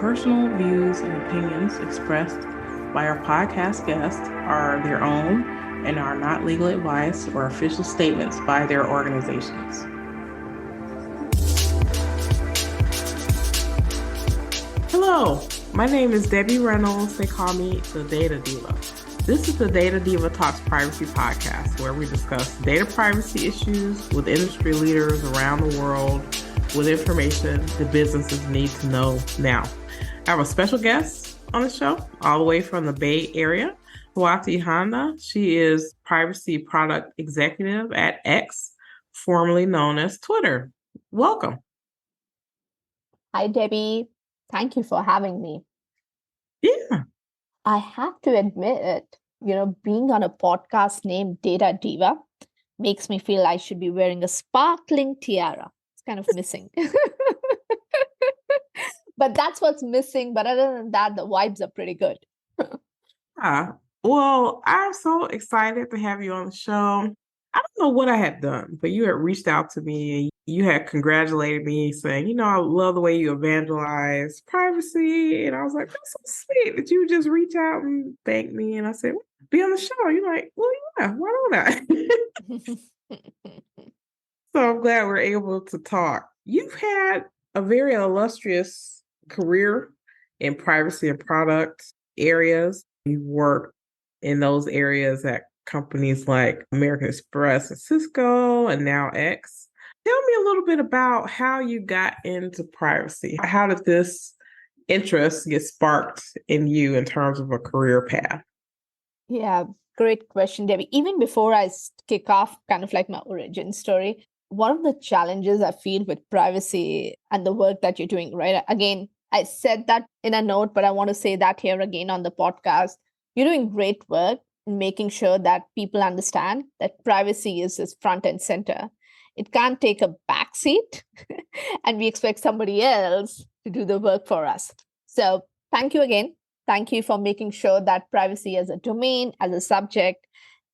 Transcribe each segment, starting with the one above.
personal views and opinions expressed by our podcast guests are their own and are not legal advice or official statements by their organizations. Hello, my name is Debbie Reynolds. They call me the Data Diva. This is the Data Diva Talks Privacy podcast, where we discuss data privacy issues with industry leaders around the world with information the businesses need to know now. I have a special guest on the show, all the way from the Bay Area, Swati Handa. She is Privacy Product Executive at X, formerly known as Twitter. Welcome. Hi, Debbie. Thank you for having me. Yeah. I have to admit, being on a podcast named Data Diva makes me feel I should be wearing a sparkling tiara. It's kind of missing. But that's what's missing. But other than that, the vibes are pretty good. Well, I'm so excited to have you on the show. I don't know what I had done, but you had reached out to me and you had congratulated me saying, I love the way you evangelize privacy. And I was like, that's so sweet that you just reach out and thank me. And I said, be on the show. You're like, well, yeah, why don't I? So I'm glad we're able to talk. You've had a very illustrious career in privacy and product areas. You worked in those areas at companies like American Express and Cisco and now X. Tell me a little bit about how you got into privacy. How did this interest get sparked in you in terms of a career path? Yeah, great question, Debbie. Even before I kick off kind of like my origin story, one of the challenges I feel with privacy and the work that you're doing, right? Again, I said that in a note, but I want to say that here again on the podcast. You're doing great work in making sure that people understand that privacy is front and center. It can't take a backseat and we expect somebody else to do the work for us. So thank you again. Thank you for making sure that privacy as a domain, as a subject,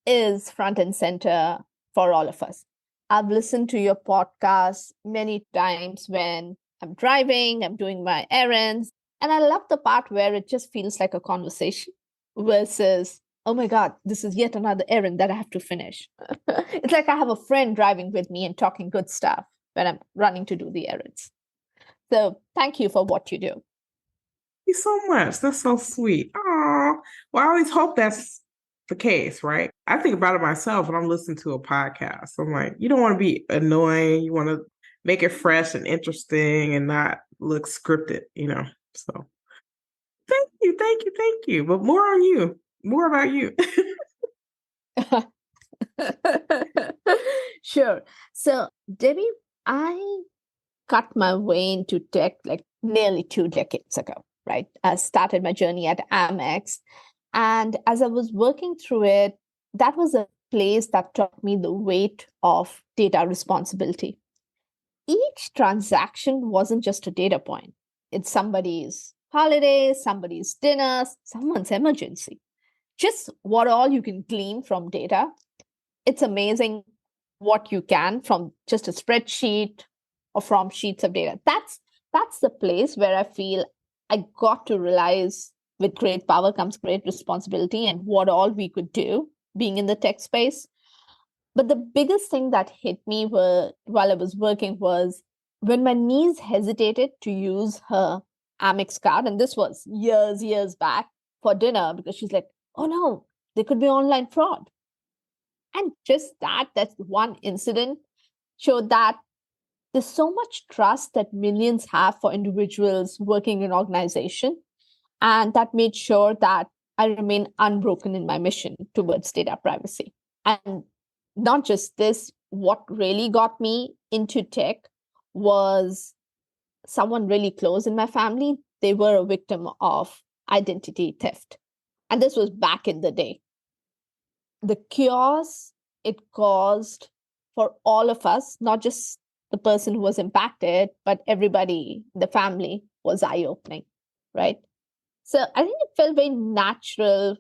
is front and center for all of us. I've listened to your podcast many times when I'm driving, I'm doing my errands, and I love the part where it just feels like a conversation versus, oh my God, this is yet another errand that I have to finish. It's like I have a friend driving with me and talking good stuff when I'm running to do the errands. So thank you for what you do. Thank you so much. That's so sweet. Oh, well, I always hope that's the case, right? I think about it myself when I'm listening to a podcast. I'm like, you don't want to be annoying. You want to make it fresh and interesting and not look scripted, So thank you. But more on you. More about you. Sure. So, Debbie, I cut my way into tech like nearly 2 decades ago, right? I started my journey at Amex. And as I was working through it, that was a place that taught me the weight of data responsibility. Each transaction wasn't just a data point. It's somebody's holiday, somebody's dinner, someone's emergency. Just what all you can glean from data. It's amazing what you can from just a spreadsheet or from sheets of data. That's the place where I feel I got to realize with great power comes great responsibility and what all we could do being in the tech space. But the biggest thing that hit me while I was working was when my niece hesitated to use her Amex card, and this was years back, for dinner because she's like, oh no, there could be online fraud. And just that's one incident showed that there's so much trust that millions have for individuals working in organization. And that made sure that I remain unbroken in my mission towards data privacy. And not just this, what really got me into tech was someone really close in my family. They were a victim of identity theft. And this was back in the day. The chaos it caused for all of us, not just the person who was impacted, but everybody, the family, was eye-opening, right? So I think it felt very natural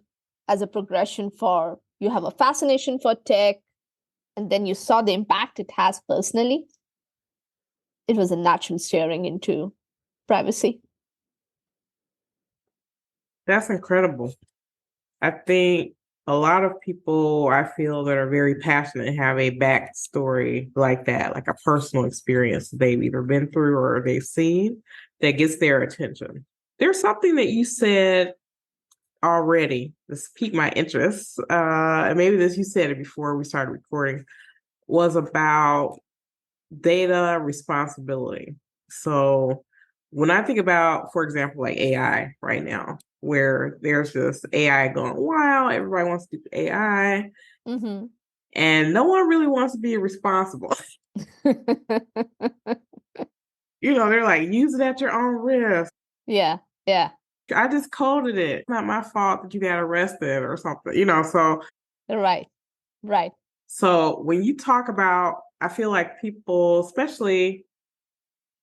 as a progression for you have a fascination for tech, and then you saw the impact it has personally. It was a natural steering into privacy. That's incredible. I think a lot of people I feel that are very passionate have a backstory like that, like a personal experience they've either been through or they've seen that gets their attention. There's something that you said already. This piqued my interest. And maybe this you said it before we started recording, was about data responsibility. So when I think about, for example, like AI right now, where there's this AI going wild, everybody wants to do AI, Mm-hmm. and no one really wants to be responsible. They're like, use it at your own risk. Yeah, yeah, I just coded it. It's not my fault that you got arrested or something. right, right. So when you talk about, I feel like people, especially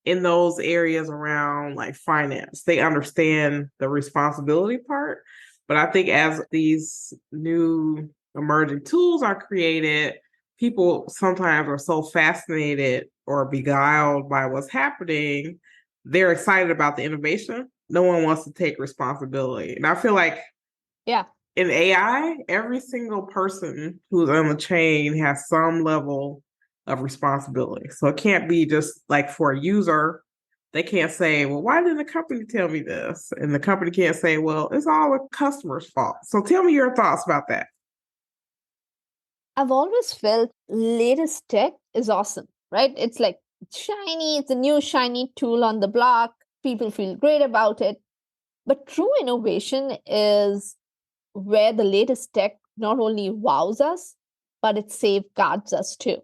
in those areas around like finance, they understand the responsibility part. But I think as these new emerging tools are created, people sometimes are so fascinated or beguiled by what's happening, they're excited about the innovation. No one wants to take responsibility. And I feel like Yeah. in AI, every single person who's on the chain has some level of responsibility. So it can't be just like for a user, they can't say, well, why didn't the company tell me this? And the company can't say, well, it's all the customer's fault. So tell me your thoughts about that. I've always felt latest tech is awesome, right? It's like shiny, it's a new shiny tool on the block. People feel great about it. But true innovation is where the latest tech not only wows us, but it safeguards us too.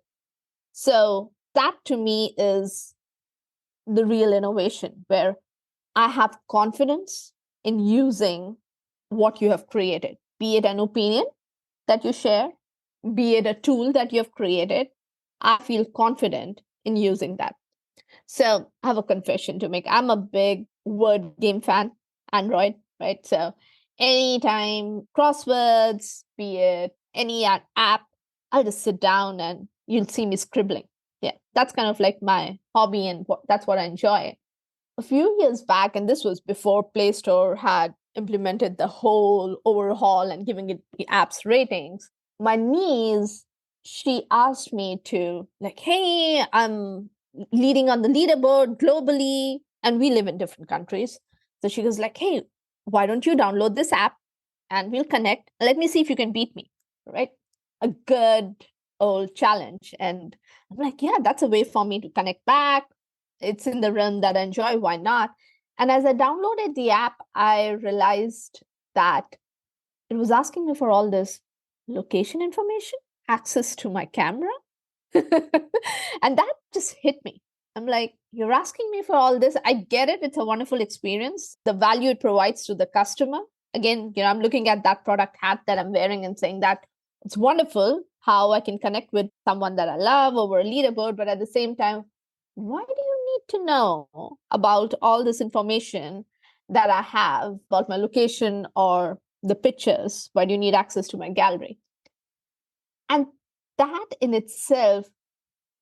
So that to me is the real innovation, where I have confidence in using what you have created, be it an opinion that you share, be it a tool that you have created. I feel confident in using that. So I have a confession to make. I'm a big word game fan, Android, right? So anytime crosswords, be it any app, I'll just sit down and you'll see me scribbling. Yeah, that's kind of like my hobby, and that's what I enjoy. A few years back, and this was before Play Store had implemented the whole overhaul and giving it the apps ratings, my niece, she asked me to, like, hey, I'm leading on the leaderboard globally, and we live in different countries. So she was like, hey, why don't you download this app and we'll connect? Let me see if you can beat me, right? A good old challenge. And I'm like, yeah, that's a way for me to connect back. It's in the realm that I enjoy. Why not? And as I downloaded the app, I realized that it was asking me for all this location information, access to my camera. And that just hit me. I'm like, you're asking me for all this. I get it. It's a wonderful experience. The value it provides to the customer. Again, I'm looking at that product hat that I'm wearing and saying that it's wonderful how I can connect with someone that I love over a leaderboard. But at the same time, why do you need to know about all this information that I have about my location or the pictures? Why do you need access to my gallery? And that in itself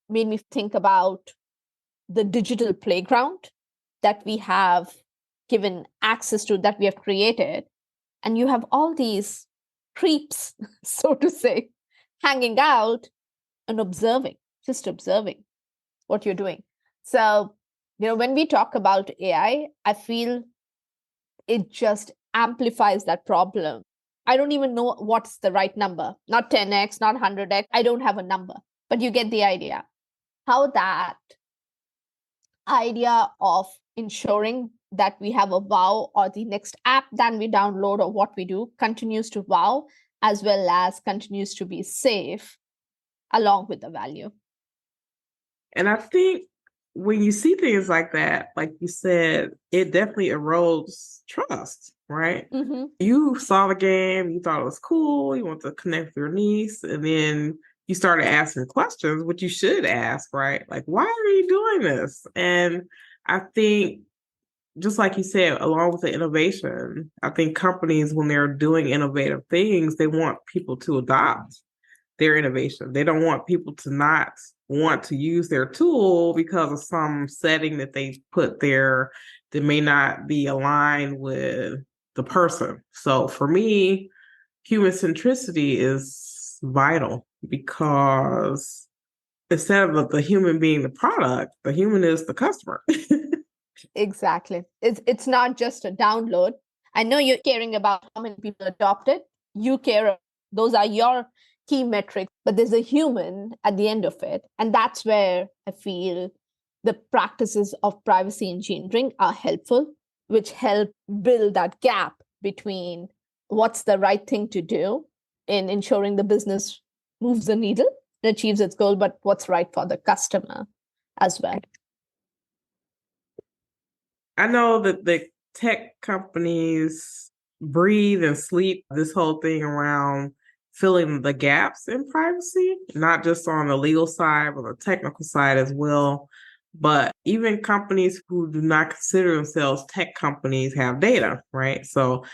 made me think about the digital playground that we have given access to, that we have created. And you have all these creeps, so to say, hanging out and observing, just observing what you're doing. So, when we talk about AI, I feel it just amplifies that problem. I don't even know what's the right number, not 10x, not 100x. I don't have a number, but you get the idea. How that idea of ensuring that we have a wow, or the next app that we download or what we do continues to wow, as well as continues to be safe along with the value. And I think when you see things like that, like you said, it definitely erodes trust, right? Mm-hmm. You saw the game, you thought it was cool, you want to connect with your niece, and then you started asking questions, which you should ask, right? Like, why are you doing this? And I think, just like you said, along with the innovation, I think companies, when they're doing innovative things, they want people to adopt their innovation. They don't want people to not want to use their tool because of some setting that they put there that may not be aligned with the person. So for me, human centricity is vital because instead of the human being the product, the human is the customer. Exactly. It's not just a download. I know you're caring about how many people adopt it. You care, those are your key metrics, but there's a human at the end of it. And that's where I feel the practices of privacy engineering are helpful, which help build that gap between what's the right thing to do in ensuring the business moves the needle and achieves its goal, but what's right for the customer as well. I know that the tech companies breathe and sleep this whole thing around filling the gaps in privacy, not just on the legal side, but the technical side as well. But even companies who do not consider themselves tech companies have data, right? So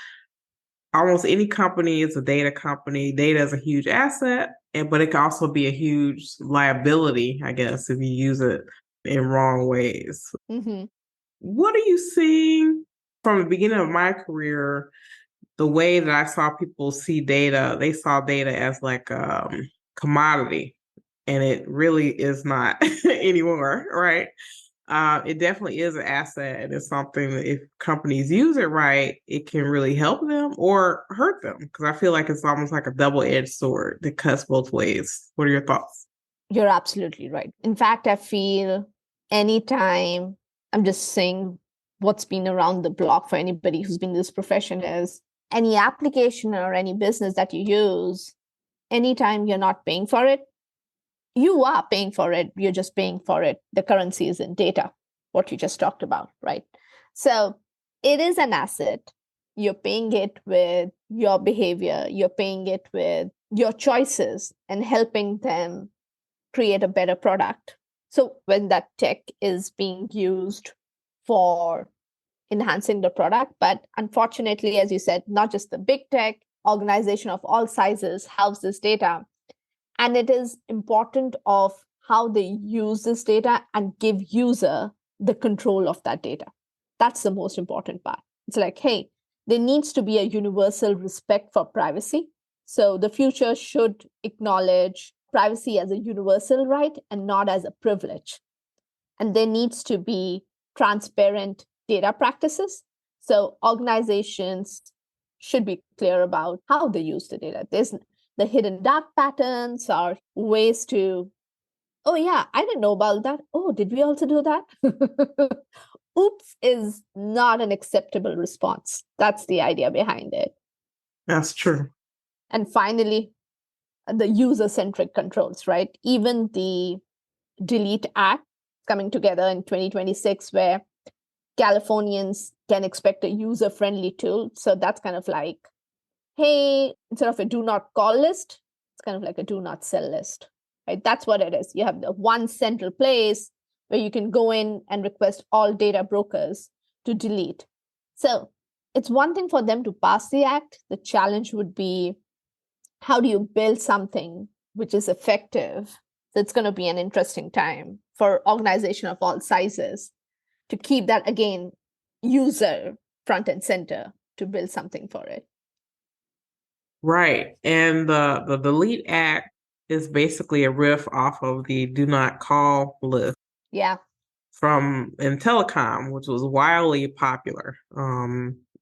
almost any company is a data company. Data is a huge asset, but it can also be a huge liability, I guess, if you use it in wrong ways. Mm-hmm. What are you seeing from the beginning of my career? The way that I saw people see data, they saw data as like commodity, and it really is not anymore, right? It definitely is an asset, and it's something that if companies use it right, it can really help them or hurt them. Because I feel like it's almost like a double-edged sword that cuts both ways. What are your thoughts? You're absolutely right. In fact, I feel anytime, I'm just saying what's been around the block for anybody who's been in this profession is any application or any business that you use, anytime you're not paying for it, you are paying for it. You're just paying for it. The currency is in data, what you just talked about, right? So it is an asset. You're paying it with your behavior, you're paying it with your choices and helping them create a better product. So when that tech is being used for enhancing the product, but unfortunately, as you said, not just the big tech, organization of all sizes have this data. And it is important of how they use this data and give user the control of that data. That's the most important part. It's like, hey, there needs to be a universal respect for privacy. So the future should acknowledge privacy as a universal right and not as a privilege. And there needs to be transparent data practices. So organizations should be clear about how they use the data. There's the hidden dark patterns or ways to, oh yeah, I didn't know about that. Oh, did we also do that? Oops is not an acceptable response. That's the idea behind it. That's true. And finally, the user-centric controls, right? Even the Delete Act coming together in 2026, where Californians can expect a user-friendly tool. So that's kind of like, hey, instead of a do not call list, it's kind of like a do not sell list, right? That's what it is. You have the one central place where you can go in and request all data brokers to delete. So it's one thing for them to pass the act. The challenge would be, how do you build something which is effective? So it's going to be an interesting time for organization of all sizes to keep that, again, user front and center to build something for it. Right. And the Delete Act is basically a riff off of the Do Not Call list Yeah. from in telecom, which was wildly popular.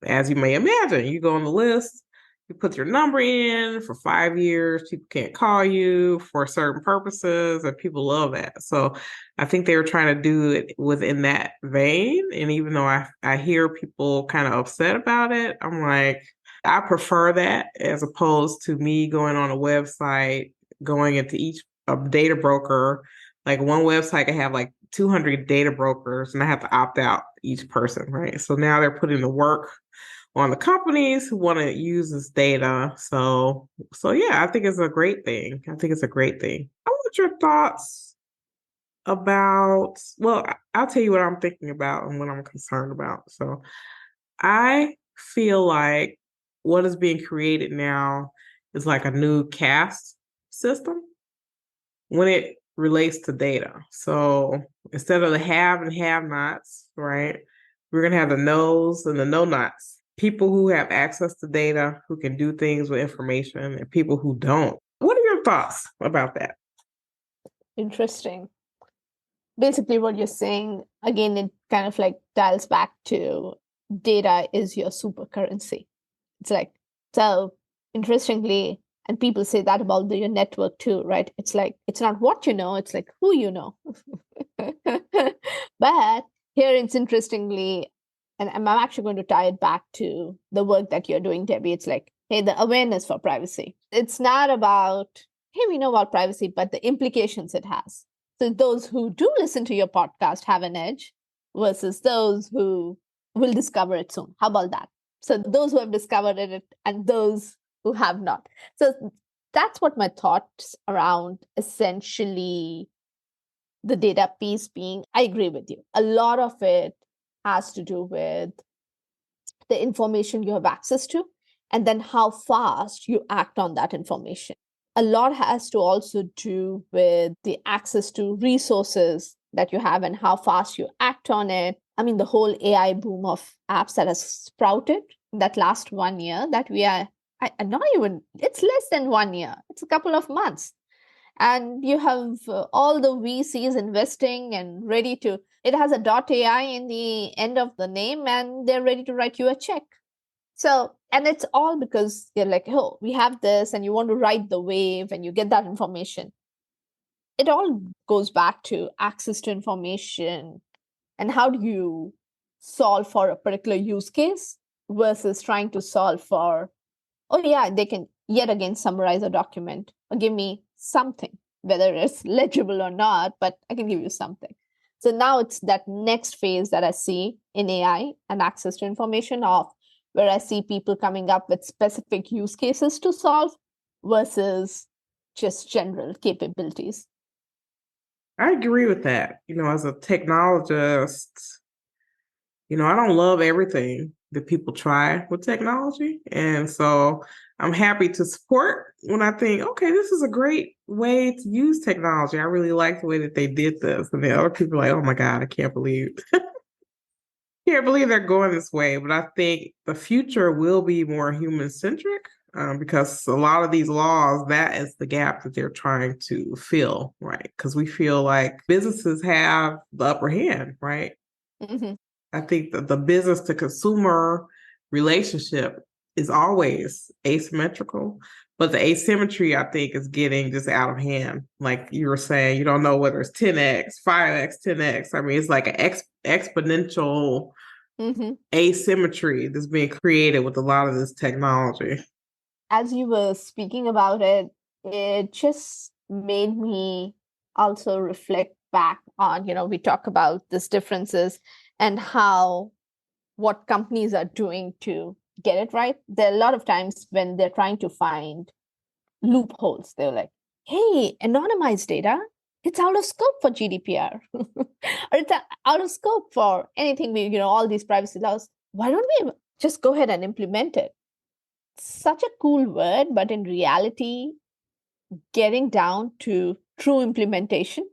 As you may imagine, you go on the list, you put your number in for 5 years, people can't call you for certain purposes, and people love that. So I think they were trying to do it within that vein. And even though I hear people kind of upset about it, I'm like, I prefer that as opposed to me going on a website, going into each data broker. Like one website can have like 200 data brokers and I have to opt out each person, right? So now they're putting the work on the companies who want to use this data. So yeah, I think it's a great thing. I think it's a great thing. I want your thoughts about, well, I'll tell you what I'm thinking about and what I'm concerned about. So I feel like what is being created now is like a new caste system when it relates to data. So instead of the have and have nots, right, we're going to have the knows and the know nots people who have access to data, who can do things with information, and people who don't. What are your thoughts about that? Interesting. Basically, what you're saying, again, it kind of like dials back to data is your super currency. It's like, so interestingly, and people say that about your network too, right? It's like, it's not what you know, it's like who you know. But here it's interestingly, and I'm actually going to tie it back to the work that you're doing, Debbie. It's like, hey, the awareness for privacy. It's not about, hey, we know about privacy, but the implications it has. So those who do listen to your podcast have an edge versus those who will discover it soon. How about that? So those who have discovered it and those who have not. So that's what my thoughts around essentially the data piece being. I agree with you. A lot of it has to do with the information you have access to and then how fast you act on that information. A lot has to also do with the access to resources that you have and how fast you act on it. I mean, the whole AI boom of apps that has sprouted that last 1 year that we are, not even, it's less than 1 year, it's a couple of months. And you have all the VCs investing and ready to, it has a .ai in the end of the name and they're ready to write you a check. So, and it's all because they're like, oh, we have this, and you want to ride the wave and you get that information. It all goes back to access to information and how do you solve for a particular use case versus trying to solve for, oh, yeah, they can yet again summarize a document or give me something, whether it's legible or not, but I can give you something. So now it's that next phase that I see in AI and access to information of where I see people coming up with specific use cases to solve versus just general capabilities. I agree with that. As a technologist, I don't love everything that people try with technology. And so I'm happy to support when I think, okay, this is a great way to use technology. I really like the way that they did this. And then other people are like, oh my God, I can't believe they're going this way. But I think the future will be more human centric because a lot of these laws, that is the gap that they're trying to fill, right? Because we feel like businesses have the upper hand, right? Mm-hmm. I think that the business to consumer relationship is always asymmetrical, but the asymmetry, I think, is getting just out of hand. Like you were saying, you don't know whether it's 10x, 5x, 10x. I mean, it's like an exponential asymmetry that's being created with a lot of this technology. As you were speaking about it, it just made me also reflect back on, we talk about these differences and how what companies are doing to get it right. There are a lot of times when they're trying to find loopholes. They're like, hey, anonymized data, it's out of scope for GDPR. Or it's out of scope for anything, all these privacy laws. Why don't we just go ahead and implement it? Such a cool word, but in reality, getting down to true implementation.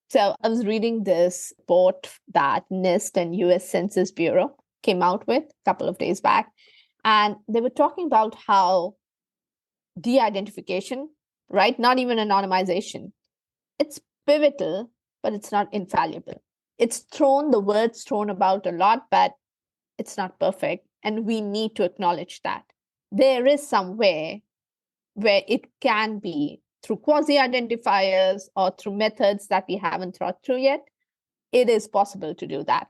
So I was reading this report that NIST and US Census Bureau came out with a couple of days back. And they were talking about how de-identification, right? Not even anonymization. It's pivotal, but it's not infallible. The word's thrown about a lot, but it's not perfect. And we need to acknowledge that. There is some way where it can be through quasi-identifiers or through methods that we haven't thought through yet. It is possible to do that.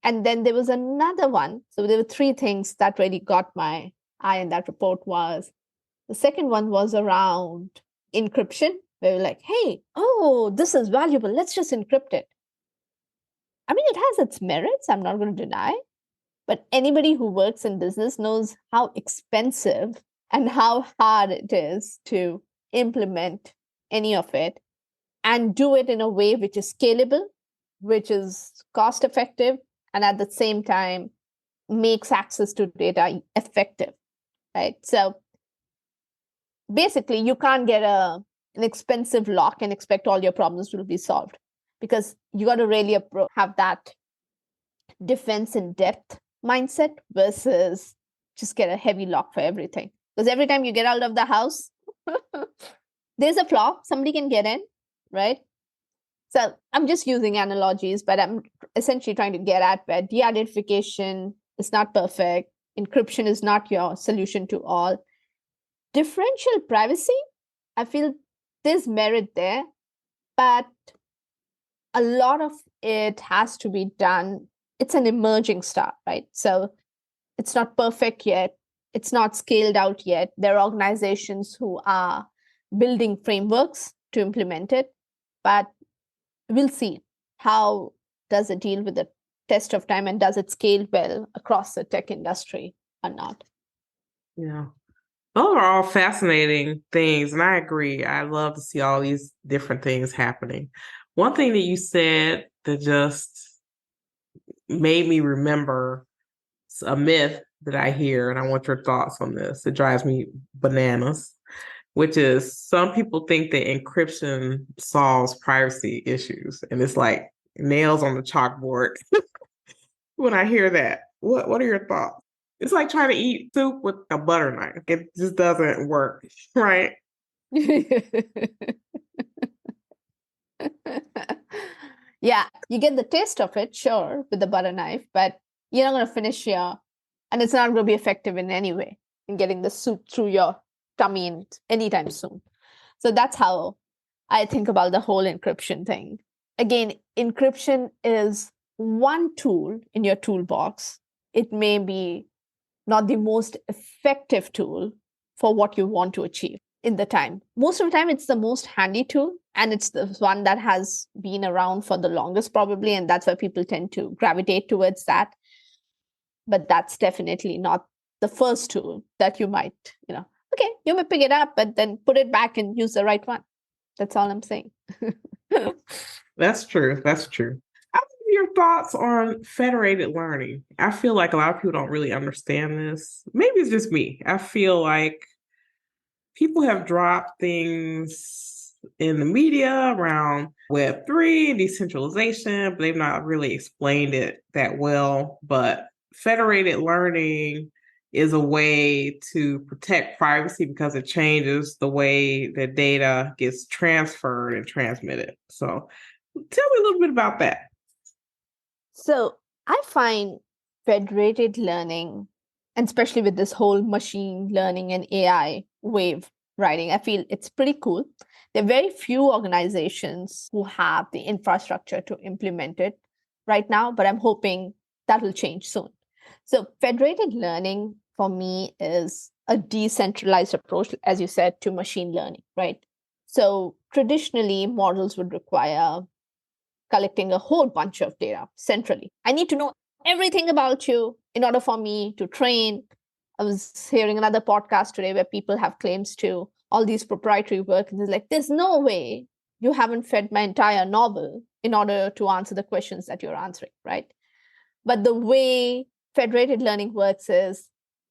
And then there was another one. So there were three things that really got my eye in that report was, the second one was around encryption. They were like, hey, this is valuable. Let's just encrypt it. I mean, it has its merits. I'm not going to deny. But anybody who works in business knows how expensive and how hard it is to implement any of it and do it in a way which is scalable, which is cost effective, and at the same time makes access to data effective, right? So basically, you can't get an expensive lock and expect all your problems will be solved because you got to really have that defense in depth mindset versus just get a heavy lock for everything. Because every time you get out of the house, there's a flaw, somebody can get in, right? So I'm just using analogies, but I'm essentially trying to get at where de-identification is not perfect, encryption is not your solution to all. Differential privacy, I feel there's merit there, but a lot of it has to be done. It's an emerging start, right? So it's not perfect yet. It's not scaled out yet. There are organizations who are building frameworks to implement it, but we'll see how does it deal with the test of time and does it scale well across the tech industry or not. Yeah. Those are all fascinating things. And I agree. I love to see all these different things happening. One thing that you said that just made me remember a myth that I hear, and I want your thoughts on this. It drives me bananas, which is some people think that encryption solves privacy issues. And it's like nails on the chalkboard when I hear that. What are your thoughts? It's like trying to eat soup with a butter knife. It just doesn't work, right? Yeah, you get the taste of it, sure, with the butter knife, but you're not going to finish your, and it's not going to be effective in any way in getting the soup through your tummy anytime soon. So that's how I think about the whole encryption thing. Again, encryption is one tool in your toolbox. It may be not the most effective tool for what you want to achieve in the time. Most of the time, it's the most handy tool, and it's the one that has been around for the longest, probably, and that's why people tend to gravitate towards that. But that's definitely not the first tool that you might, okay, you may pick it up, but then put it back and use the right one. That's all I'm saying. That's true. That's true. I want your thoughts on federated learning. I feel like a lot of people don't really understand this. Maybe it's just me. I feel like people have dropped things in the media around Web3 and decentralization, but they've not really explained it that well. But federated learning is a way to protect privacy because it changes the way that data gets transferred and transmitted. So tell me a little bit about that. So I find federated learning, and especially with this whole machine learning and AI wave riding, I feel it's pretty cool. There are very few organizations who have the infrastructure to implement it right now, but I'm hoping that will change soon. So federated learning for me is a decentralized approach, as you said, to machine learning, right? So traditionally, models would require collecting a whole bunch of data centrally. I need to know everything about you in order for me to train. I was hearing another podcast today where people have claims to all these proprietary work, and it's like, there's no way you haven't fed my entire novel in order to answer the questions that you're answering, right? But the way federated learning works is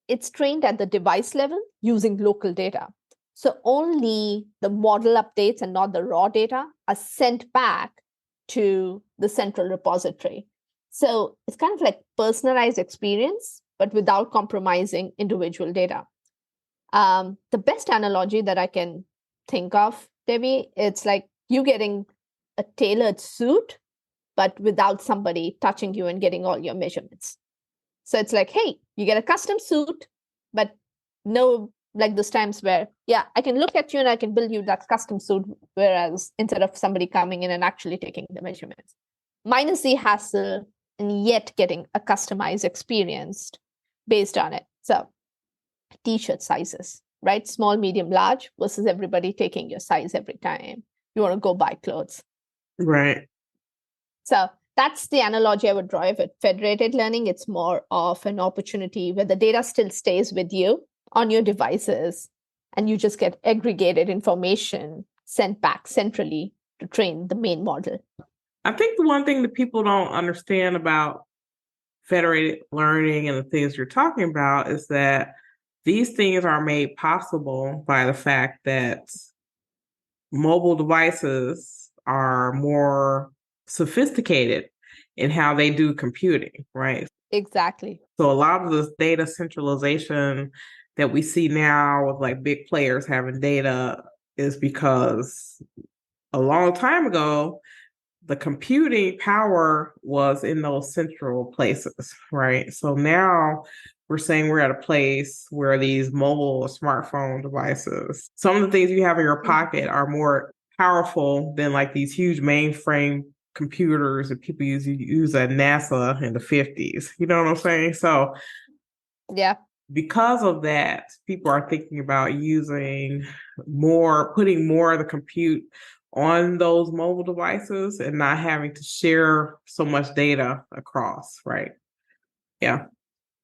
it's trained at the device level using local data. So only the model updates and not the raw data are sent back to the central repository. So it's kind of like personalized experience, but without compromising individual data. The best analogy that I can think of, Debbie, it's like you getting a tailored suit, but without somebody touching you and getting all your measurements. So it's like, hey, you get a custom suit, but no, like those times where, yeah, I can look at you and I can build you that custom suit, whereas instead of somebody coming in and actually taking the measurements. Minus the hassle and yet getting a customized experience based on it. So t-shirt sizes, right? Small, medium, large versus everybody taking your size every time you want to go buy clothes. Right. So that's the analogy I would draw with federated learning. It's more of an opportunity where the data still stays with you on your devices and you just get aggregated information sent back centrally to train the main model. I think the one thing that people don't understand about federated learning and the things you're talking about is that these things are made possible by the fact that mobile devices are more sophisticated in how they do computing, right? Exactly. So a lot of this data centralization that we see now with like big players having data is because a long time ago, the computing power was in those central places, right? So now we're saying we're at a place where these mobile or smartphone devices, some of the things you have in your pocket are more powerful than like these huge mainframe computers that people use at NASA in the 50s. You know what I'm saying? So Yeah. because of that, people are thinking about putting more of the compute on those mobile devices and not having to share so much data across, right? Yeah.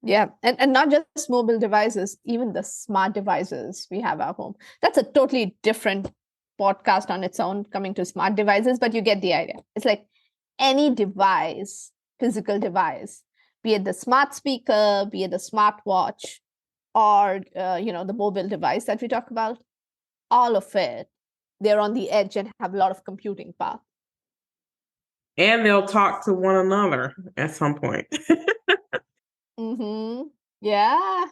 Yeah. And not just mobile devices, even the smart devices we have at home. That's a totally different podcast on its own, coming to smart devices, but you get the idea. It's like any device, physical device, be it the smart speaker, be it the smartwatch, or the mobile device that we talk about, all of it, they're on the edge and have a lot of computing power. And they'll talk to one another at some point. Mm-hmm. Yeah.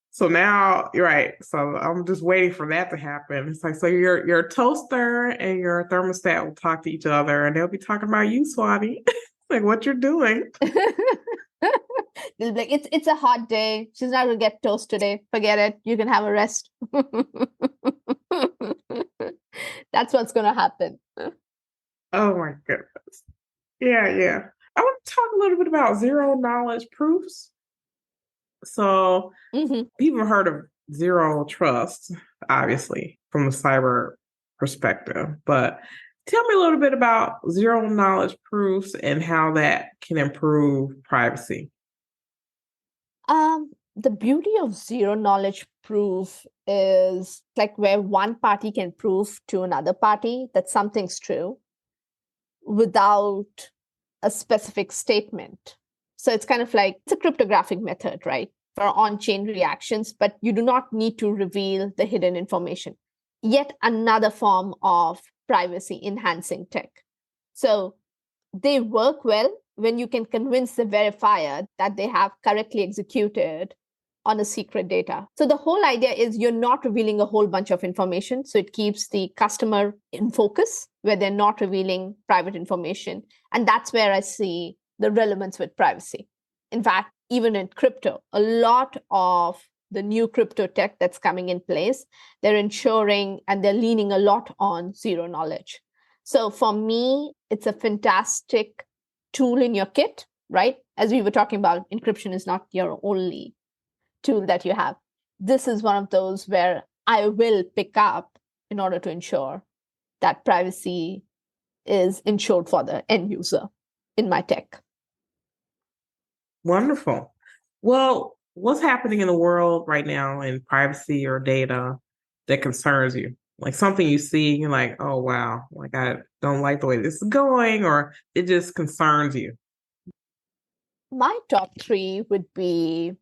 So now you're right. So I'm just waiting for that to happen. It's like, so your toaster and your thermostat will talk to each other and they'll be talking about you, Swati. Like what you're doing. They'll be like, it's a hot day. She's not gonna get toast today. Forget it. You can have a rest. That's what's gonna happen. Oh my goodness. Yeah, yeah. I want to talk a little bit about zero knowledge proofs. So people have heard of zero trust, obviously, from a cyber perspective. But tell me a little bit about zero knowledge proofs and how that can improve privacy. The beauty of zero knowledge proof is like where one party can prove to another party that something's true without a specific statement. So it's kind of like it's a cryptographic method, right? For on-chain reactions, but you do not need to reveal the hidden information. Yet another form of privacy enhancing tech. So they work well when you can convince the verifier that they have correctly executed on a secret data. So the whole idea is you're not revealing a whole bunch of information. So it keeps the customer in focus where they're not revealing private information. And that's where I see the relevance with privacy. In fact, even in crypto, a lot of the new crypto tech that's coming in place, they're ensuring and they're leaning a lot on zero knowledge. So for me, it's a fantastic tool in your kit, right? As we were talking about, encryption is not your only tool that you have. This is one of those where I will pick up in order to ensure that privacy is ensured for the end user in my tech. Wonderful. Well, what's happening in the world right now in privacy or data that concerns you? Like something you see, you're like, oh, wow, like I don't like the way this is going, or it just concerns you. My top three would be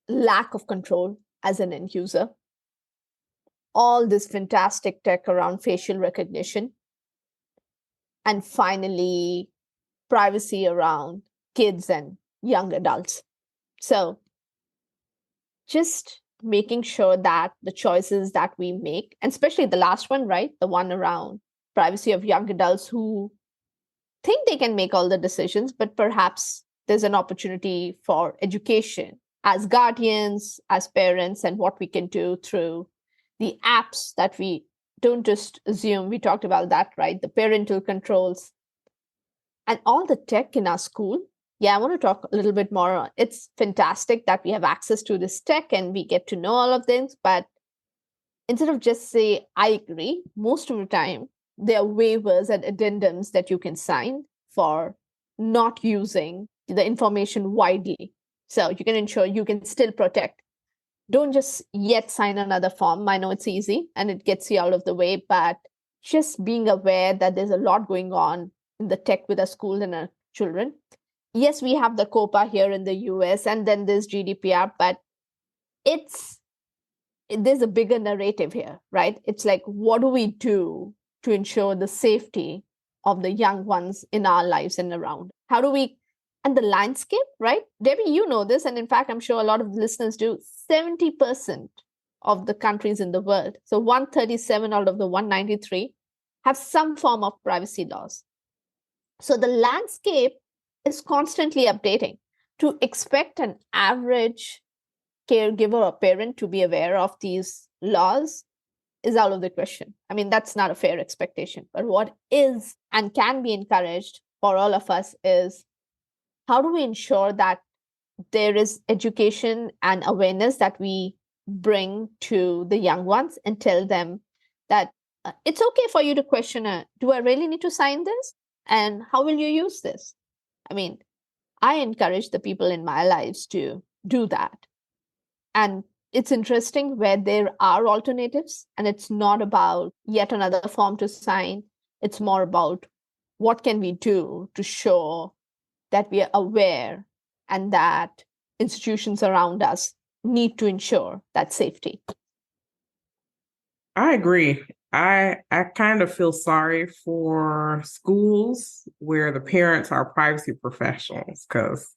lack of control as an end user, all this fantastic tech around facial recognition, and finally, privacy around kids and young adults. So, just making sure that the choices that we make, and especially the last one, right? The one around privacy of young adults who think they can make all the decisions, but perhaps there's an opportunity for education as guardians, as parents, and what we can do through the apps that we don't just assume. We talked about that, right? The parental controls and all the tech in our school. Yeah, I want to talk a little bit more. It's fantastic that we have access to this tech and we get to know all of things. But instead of just say, I agree, most of the time, there are waivers and addendums that you can sign for not using the information widely. So you can ensure you can still protect. Don't just yet sign another form. I know it's easy and it gets you out of the way, but just being aware that there's a lot going on in the tech with our schools and our children. Yes, we have the COPA here in the US and then there's GDPR, but there's a bigger narrative here, right? It's like, what do we do to ensure the safety of the young ones in our lives and around? How do we And the landscape, right? Debbie, you know this. And in fact, I'm sure a lot of listeners do. 70% of the countries in the world, so 137 out of the 193, have some form of privacy laws. So the landscape is constantly updating. To expect an average caregiver or parent to be aware of these laws is out of the question. I mean, that's not a fair expectation. But what is and can be encouraged for all of us is, how do we ensure that there is education and awareness that we bring to the young ones and tell them that it's okay for you to question, do I really need to sign this? And how will you use this? I mean, I encourage the people in my lives to do that. And it's interesting where there are alternatives, and it's not about yet another form to sign. It's more about what can we do to show that we are aware and that institutions around us need to ensure that safety. I agree. I kind of feel sorry for schools where the parents are privacy professionals, because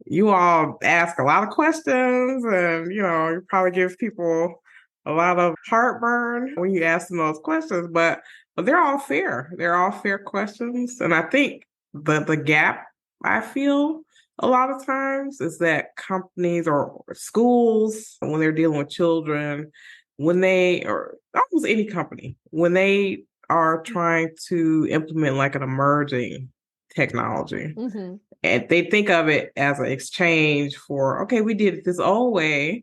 you all ask a lot of questions, and you probably give people a lot of heartburn when you ask them those questions, but they're all fair. They're all fair questions. And I think the gap I feel a lot of times is that companies or schools, when they're dealing with children, or almost any company, when they are trying to implement like an emerging technology, Mm-hmm. and they think of it as an exchange for, okay, we did it this old way.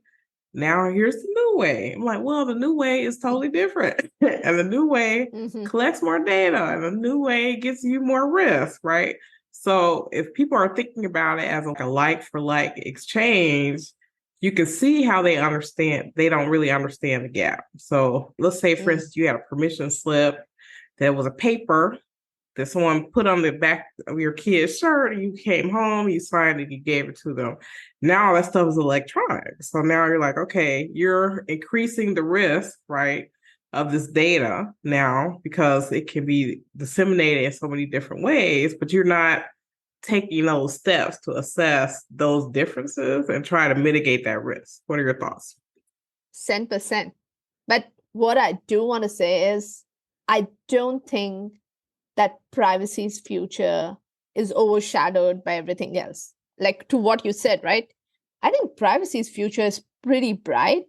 Now here's the new way. I'm like, well, the new way is totally different. And the new way collects more data, and the new way gives you more risk, right? So if people are thinking about it as like a like for like exchange, you can see how they don't really understand the gap. So let's say, for instance, you had a permission slip that was a paper that someone put on the back of your kid's shirt, and you came home, you signed it, you gave it to them. Now all that stuff is electronic. So now you're like, okay, you're increasing the risk, right, of this data now, because it can be disseminated in so many different ways, but you're not taking those steps to assess those differences and try to mitigate that risk. What are your thoughts? 100%. But what I do want to say is, I don't think that privacy's future is overshadowed by everything else. Like, to what you said, right? I think privacy's future is pretty bright,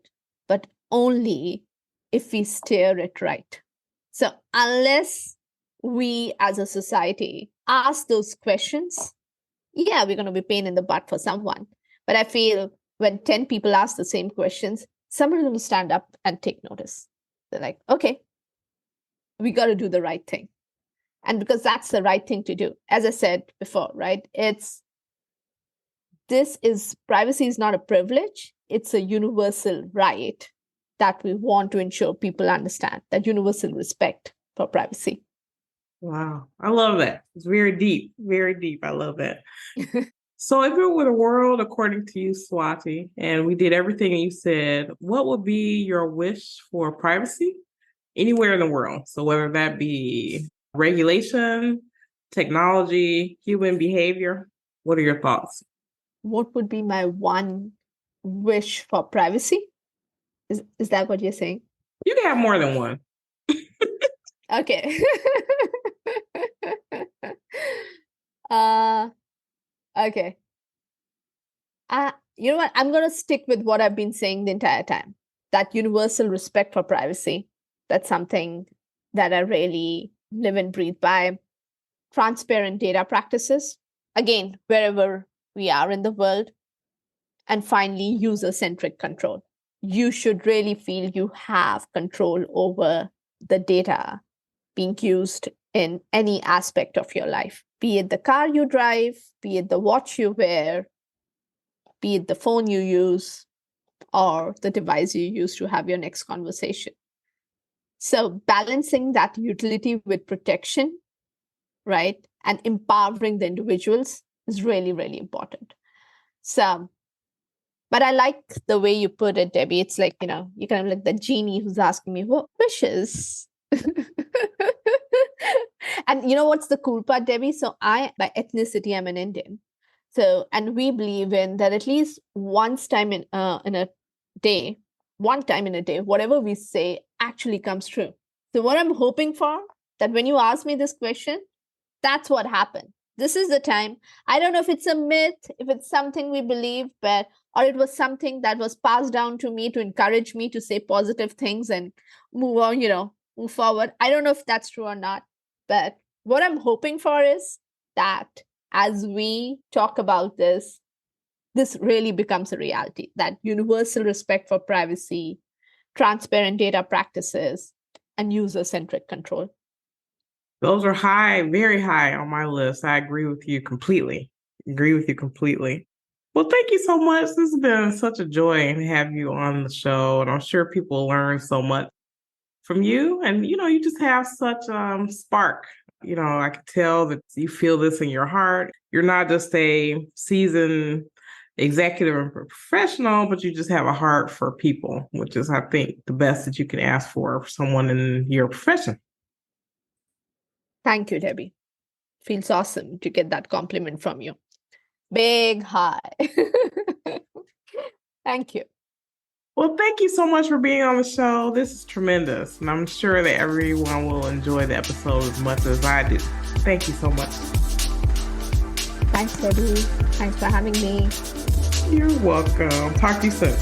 but only if we steer it right. So unless we as a society ask those questions, yeah, we're going to be pain in the butt for someone. But I feel when 10 people ask the same questions, somebody's going to stand up and take notice. They're like, okay, we got to do the right thing. And because that's the right thing to do, as I said before, right? Privacy is not a privilege. It's a universal right that we want to ensure people understand, that universal respect for privacy. Wow. I love that. It's very deep, very deep. I love that. So if it were the world according to you, Swati, and we did everything you said, what would be your wish for privacy anywhere in the world? So whether that be regulation, technology, human behavior, what are your thoughts? What would be my one wish for privacy? Is that what you're saying? You can have more than one. Okay. Okay. You know what? I'm going to stick with what I've been saying the entire time. That universal respect for privacy. That's something that I really live and breathe by. Transparent data practices. Again, wherever we are in the world. And finally, user-centric control. You should really feel you have control over the data being used in any aspect of your life, be it the car you drive, be it the watch you wear, be it the phone you use, or the device you use to have your next conversation. So balancing that utility with protection, right, and empowering the individuals is really, really important. So, but I like the way you put it, Debbie. It's like, you're kind of like the genie who's asking me, what wishes? And you know what's the cool part, Debbie? So I, by ethnicity, I'm an Indian. So, and we believe in that at least once time in a day, one time in a day, whatever we say actually comes true. So what I'm hoping for, that when you ask me this question, that's what happened. This is the time. I don't know if it's a myth, if it's something we believe, but or it was something that was passed down to me to encourage me to say positive things and move on, move forward. I don't know if that's true or not, but what I'm hoping for is that as we talk about this really becomes a reality, that universal respect for privacy, transparent data practices, and user-centric control. Those are high, very high on my list. I agree with you completely. Well, thank you so much. This has been such a joy to have you on the show, and I'm sure people learn so much from you. And you just have such spark. I can tell that you feel this in your heart. You're not just a seasoned executive and professional, but you just have a heart for people, which is, I think, the best that you can ask for someone in your profession. Thank you, Debbie. Feels awesome to get that compliment from you. Big high. Thank you. Well, thank you so much for being on the show. This is tremendous, and I'm sure that everyone will enjoy the episode as much as I do. Thank you so much. Thanks, Debbie. Thanks for having me. You're welcome. Talk to you soon.